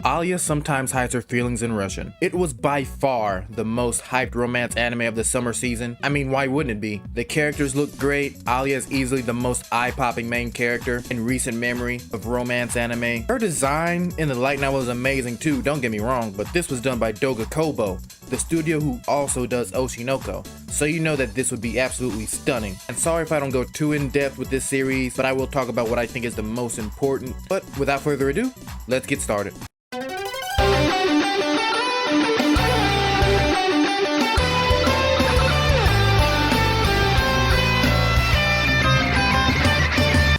Alya sometimes hides her feelings in Russian. It was by far the most hyped romance anime of the summer season. I mean, why wouldn't it be? The characters look great. Alya is easily the most eye-popping main character in recent memory of romance anime. Her design in the light novel is amazing too, don't get me wrong, but this was done by Doga Kobo, the studio who also does Oshinoko, so you know that this would be absolutely stunning. And sorry if I don't go too in-depth with this series, but I will talk about what I think is the most important. But without further ado, let's get started.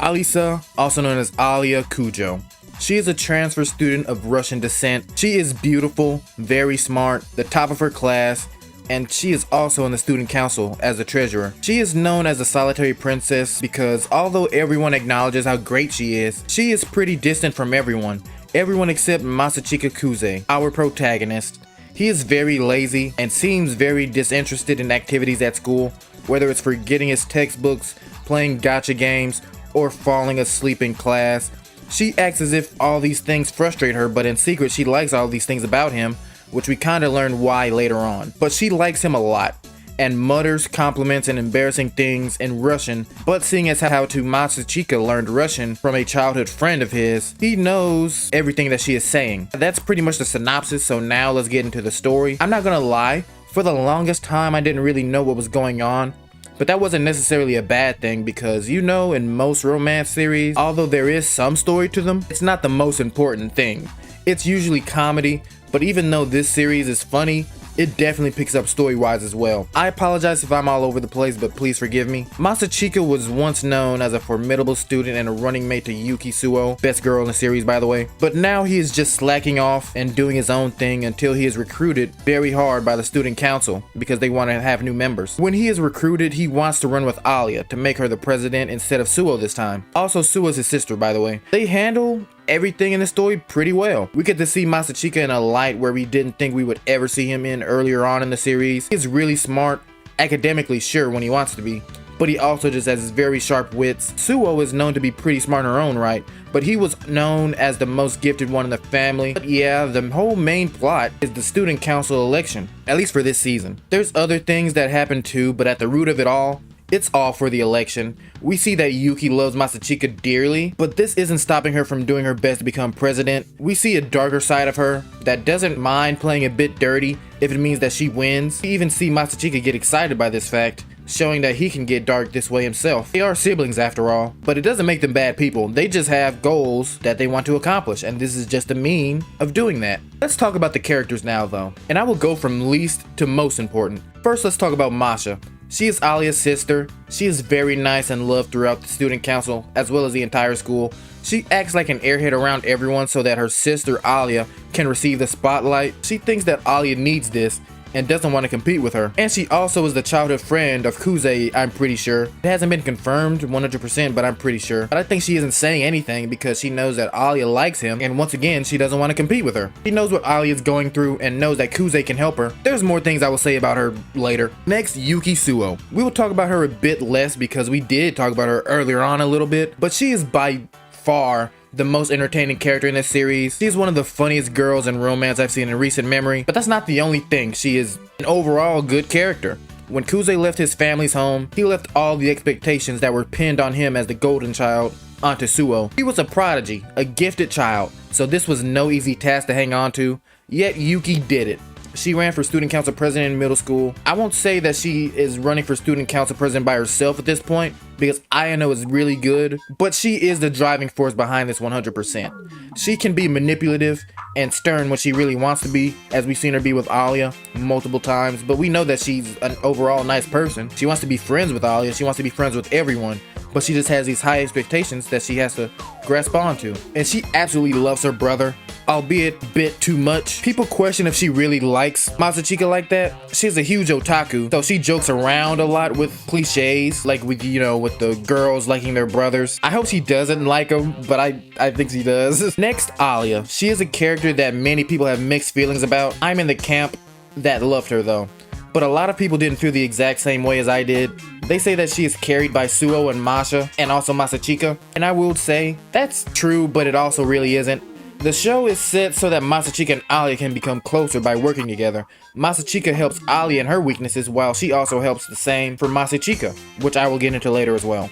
Alisa, also known as Alya Kujo. She is a transfer student of Russian descent. She is beautiful, very smart, the top of her class, and she is also in the student council as a treasurer. She is known as a solitary princess because although everyone acknowledges how great she is pretty distant from everyone. Everyone except Masachika Kuze, our protagonist. He is very lazy and seems very disinterested in activities at school, whether it's forgetting his textbooks, playing gacha games, or falling asleep in class. She acts as if all these things frustrate her, but in secret she likes all these things about him, which we kinda learn why later on. But she likes him a lot, and mutters compliments and embarrassing things in Russian, but seeing as how Masachika learned Russian from a childhood friend of his, he knows everything that she is saying. That's pretty much the synopsis, so now let's get into the story. I'm not gonna lie, for the longest time I didn't really know what was going on. But that wasn't necessarily a bad thing because, you know, in most romance series, although there is some story to them, it's not the most important thing. It's usually comedy, but even though this series is funny, it definitely picks up story-wise as well. I apologize if I'm all over the place, but please forgive me. Masachika was once known as a formidable student and a running mate to Yuki Suo, best girl in the series by the way. But now he is just slacking off and doing his own thing until he is recruited very hard by the student council because they want to have new members. When he is recruited, he wants to run with Alya to make her the president instead of Suo this time. Also, Suo is his sister by the way. They handle everything in the story pretty well. We get to see Masachika in a light where we didn't think we would ever see him in earlier on in the series. He's really smart, academically sure when he wants to be, but he also just has very sharp wits. Suo is known to be pretty smart in her own right, but he was known as the most gifted one in the family. But yeah, the whole main plot is the student council election, at least for this season. There's other things that happen too, but at the root of it all, it's all for the election. We see that Yuki loves Masachika dearly, but this isn't stopping her from doing her best to become president. We see a darker side of her that doesn't mind playing a bit dirty if it means that she wins. We even see Masachika get excited by this fact, showing that he can get dark this way himself. They are siblings after all, but it doesn't make them bad people. They just have goals that they want to accomplish, and this is just a mean of doing that. Let's talk about the characters now though, and I will go from least to most important. First, let's talk about Masha. She is Alya's sister. She is very nice and loved throughout the student council as well as the entire school. She acts like an airhead around everyone so that her sister Alya can receive the spotlight. She thinks that Alya needs this and doesn't want to compete with her. And she also is the childhood friend of Kuze, I'm pretty sure. It hasn't been confirmed 100%, but I'm pretty sure. But I think she isn't saying anything because she knows that Alya likes him, and once again, she doesn't want to compete with her. She knows what Alya is going through and knows that Kuze can help her. There's more things I will say about her later. Next, Yuki Suo. We will talk about her a bit less because we did talk about her earlier on a little bit, but she is by far the most entertaining character in this series. She's one of the funniest girls in romance I've seen in recent memory, but that's not the only thing. She is an overall good character. When Kuze left his family's home, he left all the expectations that were pinned on him as the golden child onto Suo. He was a prodigy, a gifted child, so this was no easy task to hang on to, yet Yuki did it. She ran for student council president in middle school. I won't say that she is running for student council president by herself at this point because Ayano is really good, but she is the driving force behind this 100%. She can be manipulative and stern when she really wants to be, as we've seen her be with Alya multiple times, but we know that she's an overall nice person. She wants to be friends with Alya, she wants to be friends with everyone, but she just has these high expectations that she has to grasp onto. And she absolutely loves her brother, albeit a bit too much. People question if she really likes Masachika like that. She's a huge otaku, so she jokes around a lot with cliches, like with, you know, with the girls liking their brothers. I hope she doesn't like them, but I think she does. Next, Alya. She is a character that many people have mixed feelings about. I'm in the camp that loved her though, but a lot of people didn't feel the exact same way as I did. They say that she is carried by Suo and Masha, and also Masachika, and I will say that's true, but it also really isn't. The show is set so that Masachika and Alya can become closer by working together. Masachika helps Alya in her weaknesses while she also helps the same for Masachika, which I will get into later as well.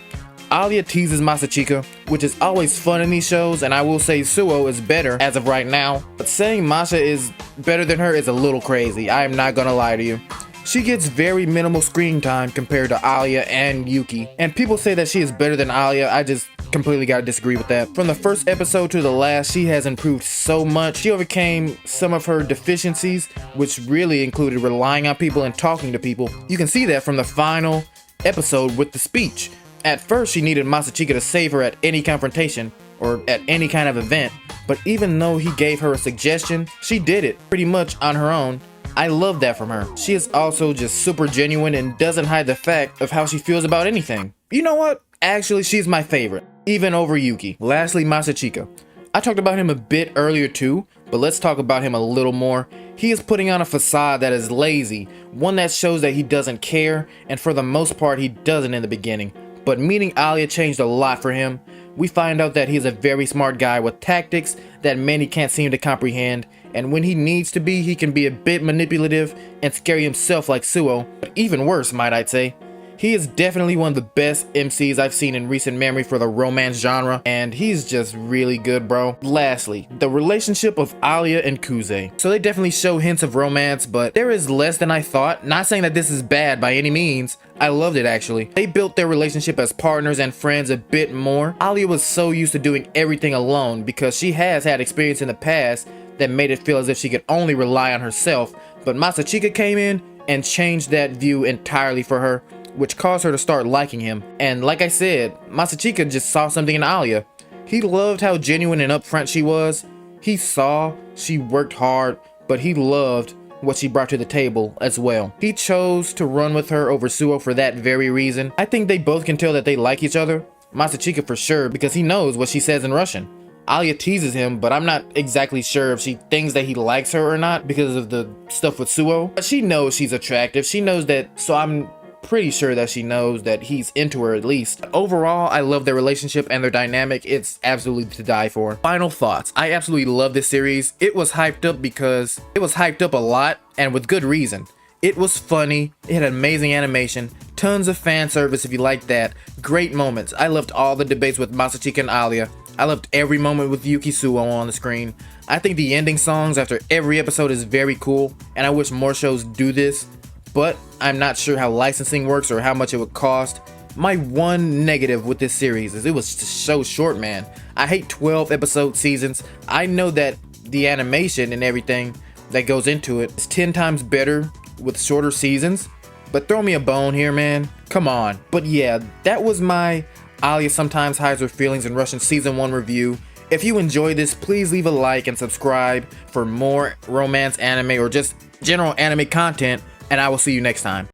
Alya teases Masachika, which is always fun in these shows, and I will say Suo is better as of right now, but saying Masha is better than her is a little crazy, I am not gonna lie to you. She gets very minimal screen time compared to Alya and Yuki, and people say that she is better than Alya. I just completely gotta disagree with that. From the first episode to the last, she has improved so much. She overcame some of her deficiencies, which really included relying on people and talking to people. You can see that from the final episode with the speech. At first, she needed Masachika to save her at any confrontation or at any kind of event, but even though he gave her a suggestion, she did it pretty much on her own. I love that from her. She is also just super genuine and doesn't hide the fact of how she feels about anything. You know what? Actually, she's my favorite, even over Yuki. Lastly, Masachika. I talked about him a bit earlier too, but let's talk about him a little more. He is putting on a facade that is lazy, one that shows that he doesn't care, and for the most part he doesn't in the beginning. But meeting Alya changed a lot for him. We find out that he's a very smart guy with tactics that many can't seem to comprehend, and when he needs to be, he can be a bit manipulative and scary himself like Suo, but even worse, might I say. He is definitely one of the best MCs I've seen in recent memory for the romance genre, and he's just really good, bro. Lastly, the relationship of Alya and Kuze. So they definitely show hints of romance, but there is less than I thought. Not saying that this is bad by any means. I loved it actually. They built their relationship as partners and friends a bit more. Alya was so used to doing everything alone because she has had experience in the past that made it feel as if she could only rely on herself, but Masachika came in and changed that view entirely for her, which caused her to start liking him. And like I said, Masachika just saw something in Alya. He loved how genuine and upfront she was. He saw she worked hard, but he loved what she brought to the table as well. He chose to run with her over Suo for that very reason. I think they both can tell that they like each other. Masachika for sure, because he knows what she says in Russian. Alya teases him, but I'm not exactly sure if she thinks that he likes her or not because of the stuff with Suo. But she knows she's attractive. She knows that, so I'm pretty sure that she knows that he's into her at least. Overall, I love their relationship and their dynamic. It's absolutely to die for. Final thoughts. I absolutely love this series. It was hyped up because it was hyped up a lot and with good reason. It was funny, it had amazing animation, tons of fan service if you like that, great moments. I loved all the debates with Masachika and Alya. I loved every moment with Yuki Suo on the screen. I think the ending songs after every episode is very cool, and I wish more shows do this, but I'm not sure how licensing works or how much it would cost. My one negative with this series is it was just so short, man. I hate 12 episode seasons. I know that the animation and everything that goes into it is 10 times better with shorter seasons, but throw me a bone here, man. Come on. But yeah, that was my Alya sometimes hides her feelings in Russian season 1 review. If you enjoyed this, please leave a like and subscribe for more romance anime or just general anime content, and I will see you next time.